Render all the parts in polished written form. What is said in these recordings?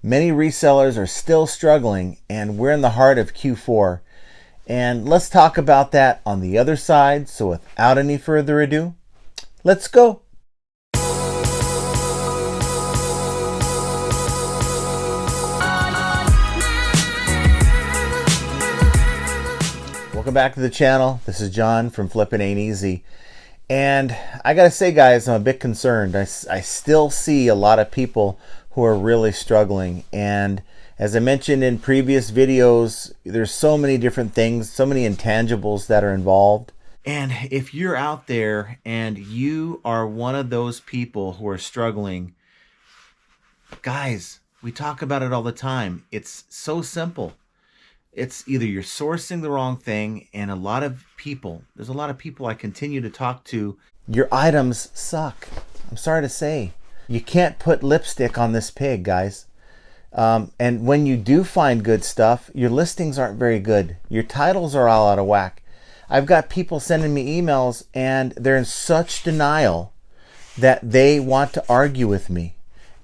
Many resellers are still struggling, and we're in the heart of Q4. And let's talk about that on the other side. So without any further ado, let's go. Welcome back to the channel. This is John from Flippin' Ain't Easy. And I gotta say, guys, I'm a bit concerned. I still see a lot of people who are really struggling. And as I mentioned in previous videos, there's so many different things, so many intangibles that are involved. And if you're out there and you are one of those people who are struggling, guys, we talk about it all the time. It's so simple. It's either you're sourcing the wrong thing, and there's a lot of people I continue to talk to, your items suck. I'm sorry to say. You can't put lipstick on this pig, guys. And when you do find good stuff, your listings aren't very good. Your titles are all out of whack. I've got people sending me emails and they're in such denial that they want to argue with me.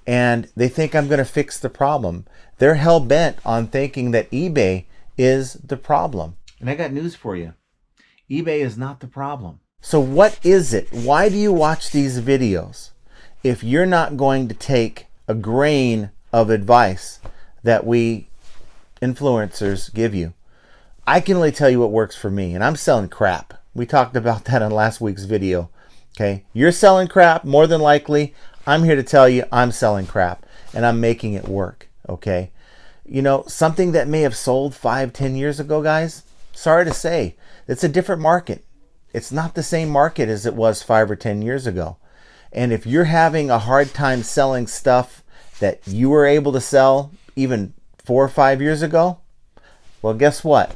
And they think I'm going to fix the problem. They're hell-bent on thinking that eBay is the problem. And I got news for you. eBay is not the problem. So what is it? Why do you watch these videos if you're not going to take a grain of advice that we influencers give you? I can only tell you what works for me, and I'm selling crap. We talked about that in last week's video. Okay, you're selling crap, more than likely. I'm here to tell you I'm selling crap, and I'm making it work. Okay, you know, something that may have sold 5-10 years ago, guys, sorry to say, it's a different market. It's not the same market as it was 5 or 10 years ago. And if you're having a hard time selling stuff that you were able to sell even 4 or 5 years ago, well, guess what?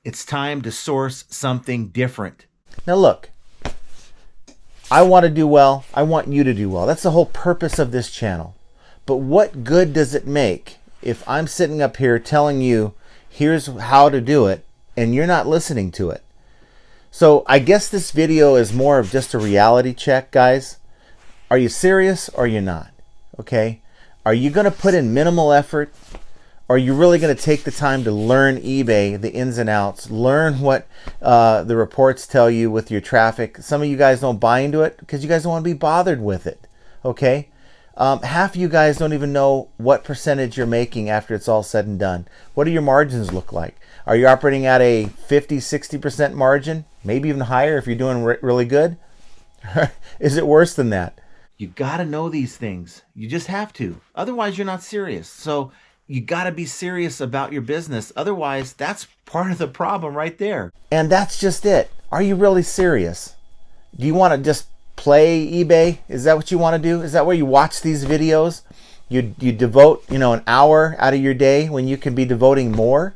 It's time to source something different. Now look, I want to do well. I want you to do well. That's the whole purpose of this channel. But what good does it make if I'm sitting up here telling you, here's how to do it, and you're not listening to it? So I guess this video is more of just a reality check, guys. Are you serious or are you not? Okay? Are you going to put in minimal effort? Or are you really going to take the time to learn eBay, the ins and outs, learn what the reports tell you with your traffic? Some of you guys don't buy into it because you guys don't want to be bothered with it. Okay? Half of you guys don't even know what percentage you're making after it's all said and done. What do your margins look like? Are you operating at a 50-60% margin? Maybe even higher if you're doing really good? Is it worse than that? You got to know these things. You just have to. Otherwise, you're not serious. So you got to be serious about your business. Otherwise, that's part of the problem right there. And that's just it. Are you really serious? Do you want to just play eBay? Is that what you want to do? Is that where you watch these videos? You devote, an hour out of your day when you can be devoting more?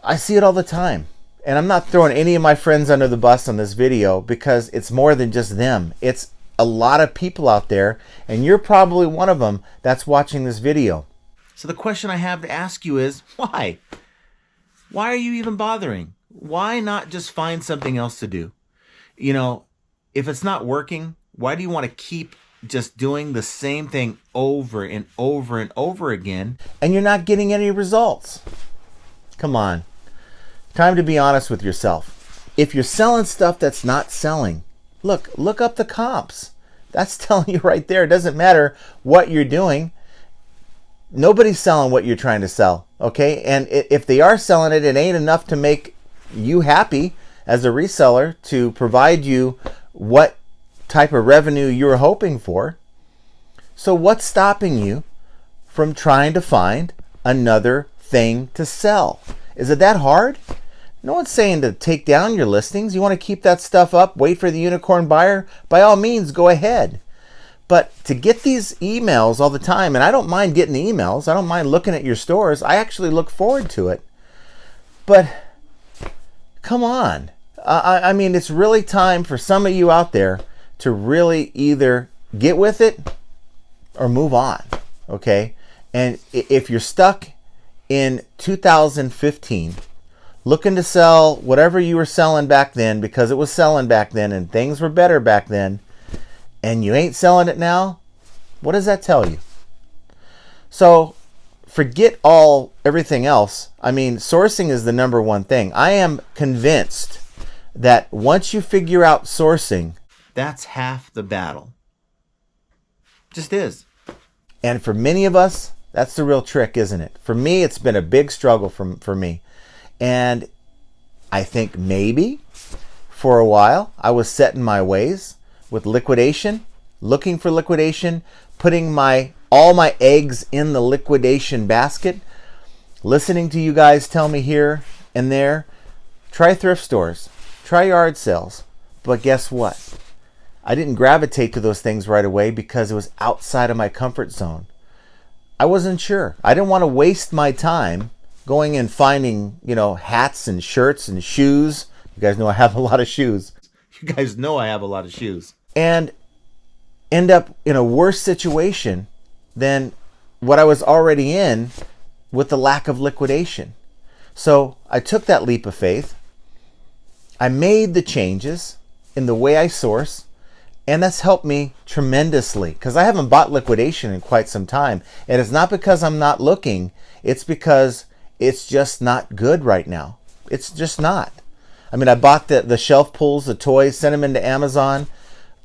I see it all the time. And I'm not throwing any of my friends under the bus on this video because it's more than just them. It's a lot of people out there, and you're probably one of them that's watching this video. So the question I have to ask you is, why? Why are you even bothering? Why not just find something else to do? If it's not working, why do you want to keep just doing the same thing over and over and over again, and you're not getting any results? Come on. Time to be honest with yourself. If you're selling stuff that's not selling, look up the comps. That's telling you right there. It doesn't matter what you're doing. Nobody's selling what you're trying to sell, okay? And if they are selling it, it ain't enough to make you happy as a reseller to provide you what type of revenue you're hoping for. So what's stopping you from trying to find another thing to sell? Is it that hard? No one's saying to take down your listings. You want to keep that stuff up, wait for the unicorn buyer? By all means, go ahead. But to get these emails all the time, and I don't mind getting the emails. I don't mind looking at your stores. I actually look forward to it. But come on. I mean, it's really time for some of you out there to really either get with it or move on. Okay? And if you're stuck in 2015, looking to sell whatever you were selling back then because it was selling back then and things were better back then, and you ain't selling it now, what does that tell you? So forget everything else. I mean, sourcing is the number one thing. I am convinced that once you figure out sourcing, that's half the battle. Just is. And for many of us, that's the real trick, isn't it? For me, it's been a big struggle for me. And I think maybe for a while I was set in my ways with liquidation, looking for liquidation, putting all my eggs in the liquidation basket, listening to you guys tell me here and there, try thrift stores, try yard sales. But guess what? I didn't gravitate to those things right away because it was outside of my comfort zone. I wasn't sure. I didn't want to waste my time going and finding, hats and shirts and shoes. You guys know I have a lot of shoes. And end up in a worse situation than what I was already in with the lack of liquidation. So I took that leap of faith. I made the changes in the way I source, and that's helped me tremendously because I haven't bought liquidation in quite some time. And it's not because I'm not looking. It's because it's just not good right now. It's just not. I mean, I bought the shelf pulls, the toys, sent them into Amazon.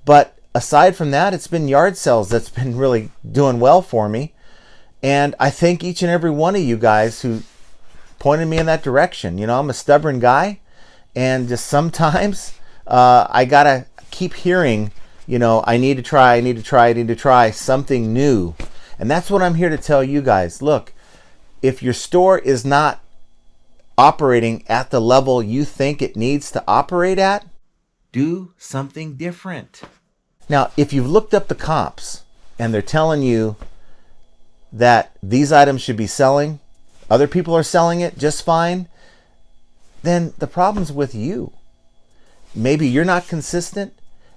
But aside from that, it's been yard sales that's been really doing well for me. And I thank each and every one of you guys who pointed me in that direction. I'm a stubborn guy. And just sometimes I got to keep hearing, I need to try something new. And that's what I'm here to tell you guys. Look, if your store is not operating at the level you think it needs to operate at, do something different. Now, if you've looked up the comps and they're telling you that these items should be selling, other people are selling it just fine, then the problem's with you. Maybe you're not consistent.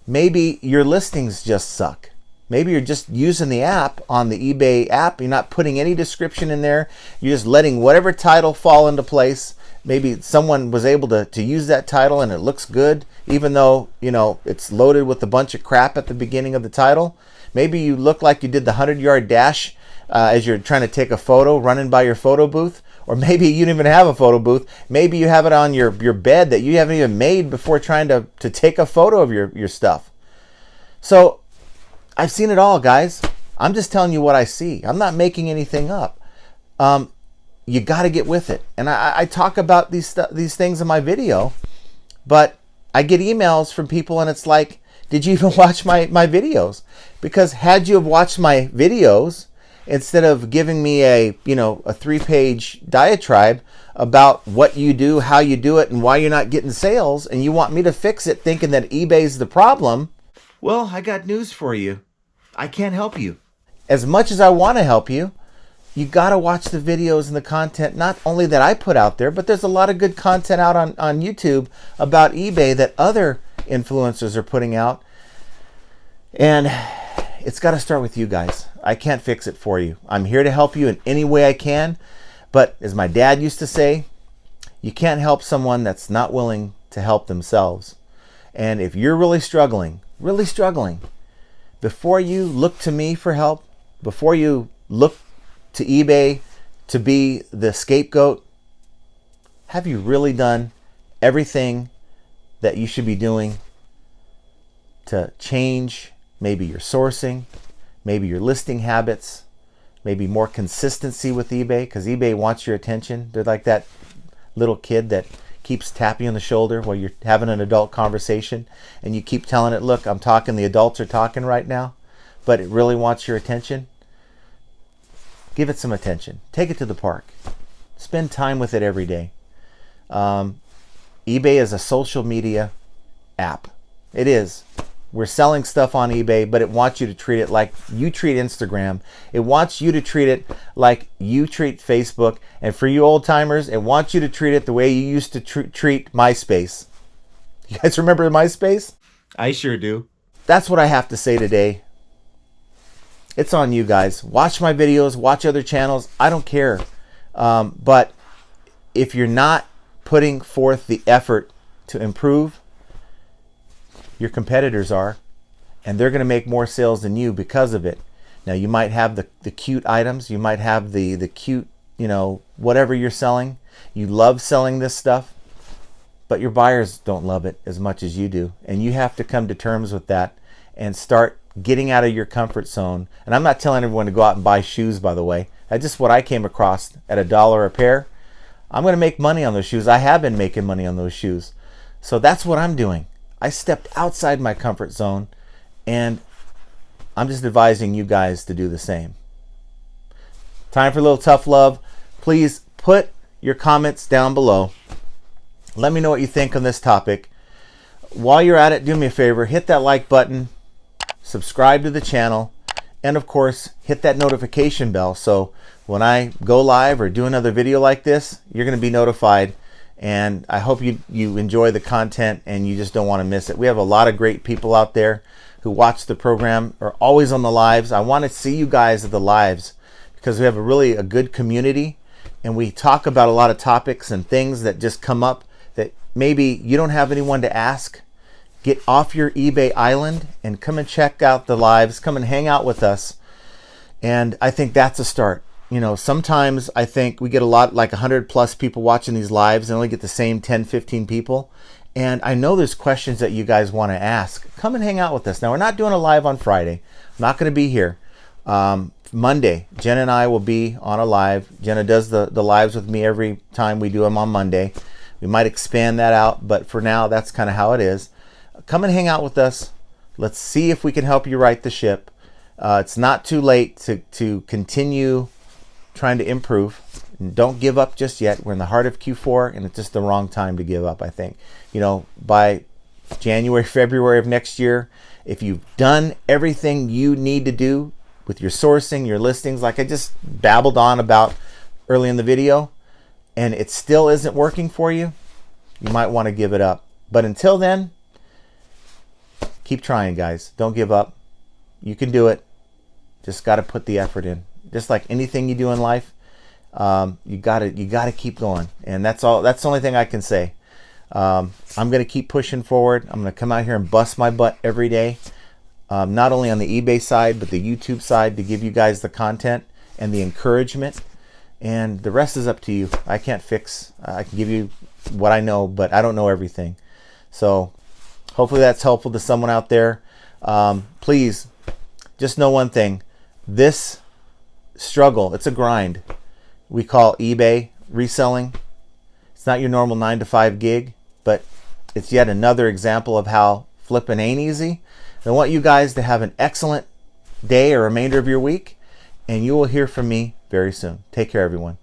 Maybe your listings just suck. Maybe you're just using the app on the eBay app. You're not putting any description in there. You're just letting whatever title fall into place. Maybe someone was able to use that title and it looks good, even though, it's loaded with a bunch of crap at the beginning of the title. Maybe you look like you did the 100-yard dash as you're trying to take a photo, running by your photo booth. Or maybe you don't even have a photo booth. Maybe you have it on your bed that you haven't even made before trying to take a photo of your stuff. So I've seen it all, guys. I'm just telling you what I see. I'm not making anything up. You got to get with it. And I talk about these things in my video, but I get emails from people and it's like, did you even watch my videos? Because had you have watched my videos, instead of giving me a 3-page diatribe about what you do, how you do it, and why you're not getting sales, and you want me to fix it thinking that eBay's the problem, well, I got news for you. I can't help you. As much as I want to help you, you got to watch the videos and the content, not only that I put out there, but there's a lot of good content out on YouTube about eBay that other influencers are putting out. And it's got to start with you guys. I can't fix it for you. I'm here to help you in any way I can. But as my dad used to say, you can't help someone that's not willing to help themselves. And if you're really struggling, before you look to me for help, before you look to eBay to be the scapegoat, have you really done everything that you should be doing to change maybe your sourcing, maybe your listing habits, maybe more consistency with eBay? Because eBay wants your attention. They're like that little kid that keeps tapping you on the shoulder while you're having an adult conversation and you keep telling it, look, I'm talking, the adults are talking right now, but it really wants your attention. Give it some attention. Take it to the park. Spend time with it every day. eBay is a social media app. It is. We're selling stuff on eBay, but it wants you to treat it like you treat Instagram. It wants you to treat it like you treat Facebook. And for you old timers, it wants you to treat it the way you used to treat MySpace. You guys remember MySpace? I sure do. That's what I have to say today. It's on you guys. Watch my videos, watch other channels. I don't care. But if you're not putting forth the effort to improve, your competitors are, and they're going to make more sales than you because of it. Now you might have the cute items, you might have the cute, whatever you're selling. You love selling this stuff, but your buyers don't love it as much as you do. And you have to come to terms with that and start getting out of your comfort zone. And I'm not telling everyone to go out and buy shoes, by the way. That's just what I came across at $1 a pair. I'm going to make money on those shoes. I have been making money on those shoes. So that's what I'm doing. I stepped outside my comfort zone, and I'm just advising you guys to do the same. Time for a little tough love. Please put your comments down below. Let me know what you think on this topic. While you're at it, do me a favor, hit that like button, subscribe to the channel, and of course, hit that notification bell so when I go live or do another video like this, you're going to be notified. And I hope you enjoy the content and you just don't want to miss it. We have a lot of great people out there who watch the program, are always on the lives. I want to see you guys at the lives because we have a good community, and we talk about a lot of topics and things that just come up that maybe you don't have anyone to ask. Get off your eBay island and come and check out the lives. Come and hang out with us. And I think that's a start. Sometimes I think we get a lot, like 100 plus people watching these lives and only get the same 10, 15 people. And I know there's questions that you guys want to ask. Come and hang out with us. Now, we're not doing a live on Friday. I'm not going to be here. Monday, Jen and I will be on a live. Jenna does the lives with me every time we do them on Monday. We might expand that out, but for now, that's kind of how it is. Come and hang out with us. Let's see if we can help you right the ship. It's not too late to continue trying to improve. And don't give up just yet. We're in the heart of Q4, and it's just the wrong time to give up, I think. By January, February of next year, if you've done everything you need to do with your sourcing, your listings, like I just babbled on about early in the video, and it still isn't working for you, you might want to give it up. But until then, keep trying, guys. Don't give up. You can do it. Just got to put the effort in. Just like anything you do in life, you gotta keep going. And that's all. That's the only thing I can say. I'm gonna keep pushing forward. I'm gonna come out here and bust my butt every day, not only on the eBay side but the YouTube side, to give you guys the content and the encouragement. And the rest is up to you. I can't fix. I can give you what I know, but I don't know everything. So hopefully that's helpful to someone out there. Please just know one thing. This struggle, it's a grind. We call eBay reselling. It's not your normal 9-to-5 gig, but it's yet another example of how flipping ain't easy. I want you guys to have an excellent day or remainder of your week, and you will hear from me very soon. Take care, everyone.